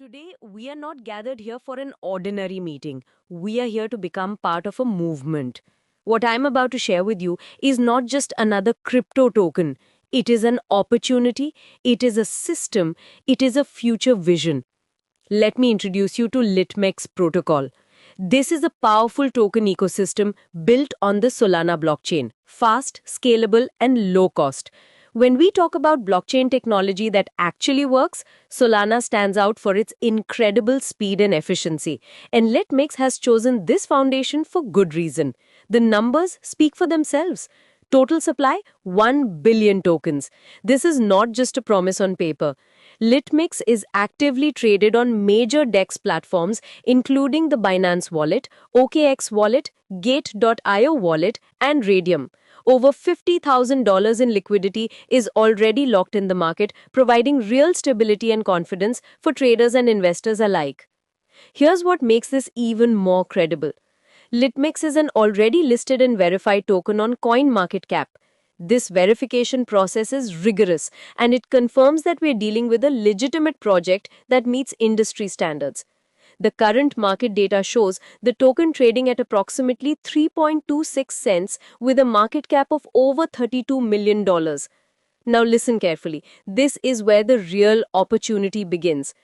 Today, we are not gathered here for an ordinary meeting. We are here to become part of a movement. What I'm about to share with you is not just another crypto token. It is an opportunity, it is a system, it is a future vision. Let me introduce you to Litmex protocol. This is a powerful token ecosystem built on the Solana blockchain, fast, scalable, and low cost. When we talk about blockchain technology that actually works, Solana stands out for its incredible speed and efficiency. And Litmex has chosen this foundation for good reason. The numbers speak for themselves. Total supply 1 billion tokens. This is not just a promise on paper. Litmix is actively traded on major DEX platforms including the Binance Wallet, OKX Wallet, Gate.io Wallet, and Radium. Over $50,000 in liquidity is already locked in the market, providing real stability and confidence for traders and investors alike. Here's what makes this even more credible. Litmix is an already listed and verified token on CoinMarketCap. This verification process is rigorous and it confirms that we're dealing with a legitimate project that meets industry standards. The current market data shows the token trading at approximately 3.26 cents with a market cap of over $32 million. Now listen carefully. This is where the real opportunity begins.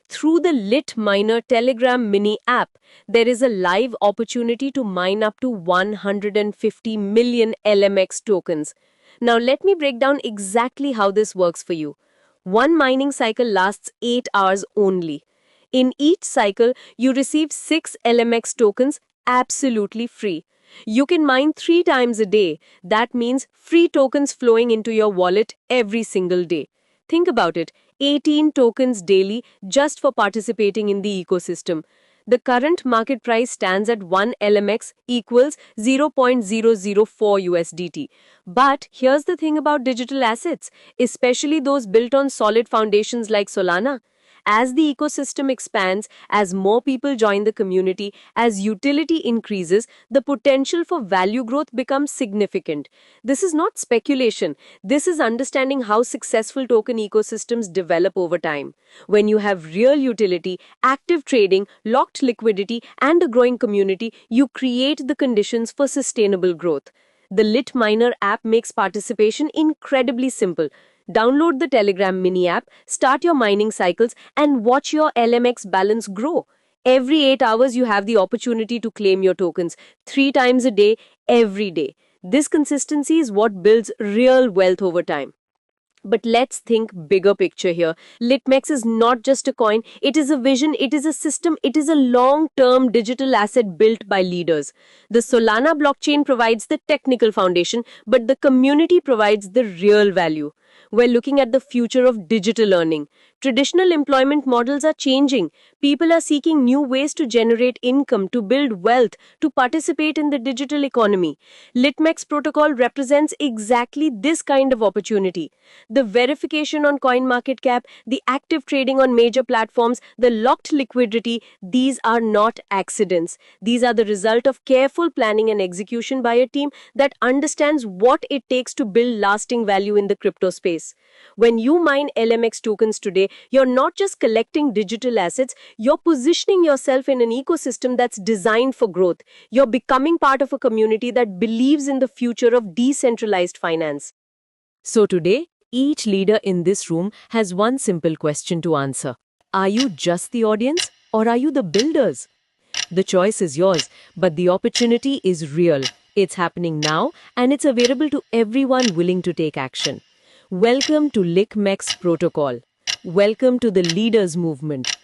Through the Litminer Telegram mini app, there is a live opportunity to mine up to 150 million LMX tokens. Now let me break down exactly how this works for you. One mining cycle lasts 8 hours only. In each cycle, you receive 6 LMX tokens absolutely free. You can mine 3 times a day. That means free tokens flowing into your wallet every single day. Think about it, 18 tokens daily just for participating in the ecosystem. The current market price stands at 1 LMX equals 0.004 USDT. But here's the thing about digital assets, especially those built on solid foundations like Solana. As the ecosystem expands, as more people join the community, as utility increases, the potential for value growth becomes significant. This is not speculation. This is understanding how successful token ecosystems develop over time. When you have real utility, active trading, locked liquidity, and a growing community, you create the conditions for sustainable growth. The Litminer app makes participation incredibly simple. Download the Telegram mini app, start your mining cycles, and watch your LMX balance grow. Every 8 hours, you have the opportunity to claim your tokens 3 times a day, every day. This consistency is what builds real wealth over time. But let's think bigger picture here. Litmex is not just a coin, it is a vision, it is a system, it is a long-term digital asset built by leaders. The Solana blockchain provides the technical foundation, but the community provides the real value. We're looking at the future of digital earning. Traditional employment models are changing. People are seeking new ways to generate income, to build wealth, to participate in the digital economy. Litmex protocol represents exactly this kind of opportunity. The verification on CoinMarketCap, the active trading on major platforms, the locked liquidity, these are not accidents. These are the result of careful planning and execution by a team that understands what it takes to build lasting value in the crypto space. When you mine LMX tokens today, you're not just collecting digital assets, you're positioning yourself in an ecosystem that's designed for growth. You're becoming part of a community that believes in the future of decentralized finance. So today, each leader in this room has one simple question to answer. Are you just the audience or are you the builders? The choice is yours, but the opportunity is real. It's happening now and it's available to everyone willing to take action. Welcome to Litmex Protocol. Welcome to the Leaders Movement.